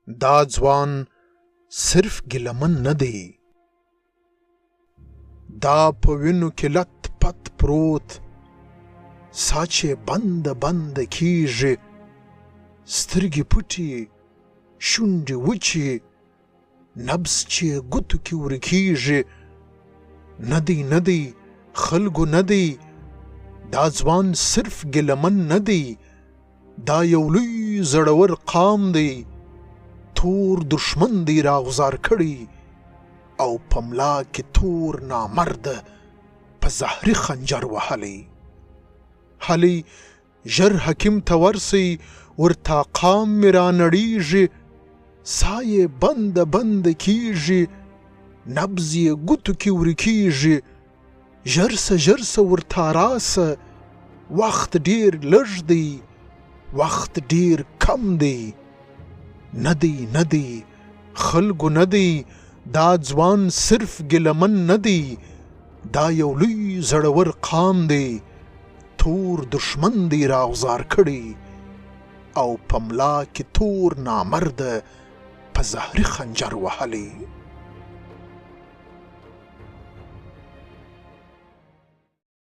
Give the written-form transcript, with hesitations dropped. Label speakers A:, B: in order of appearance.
A: دا ځوان صرف ګیلمن نه دی، دا په وینو کې لت پت پروت، سا چې بنده بنده کیږي، سترګې پټې شونډې وچې، نبض چې ګوتو کې ورکیږي. نه دی نه دی خلکو نه دی، دا ځوان صرف ګیلمن نه دی، دا یو لوی زړور قام دی، تور دشمن دی راغوزار کړی او په ملا کې تور نامرده په زهري خنجر وهلی. هلی ژر حکیم ته ورسئ، ورته قام مې رانړېږي، سا یې بنده بنده کیږي، نبض یې ګوتو کې ورکیږي. ژر سه ژر سه ورته راسه، وخت ډېر لږ دی، وخت ډېر کم دی. نه دی نه دی خلکو نه دی، دا ځوان صرف ګیلمن نه دی، دا یو لوی زړور قام دی، تور دشمن دی راغوزار کړی او په ملا کې تور نامرده په زهري خنجر وهلی.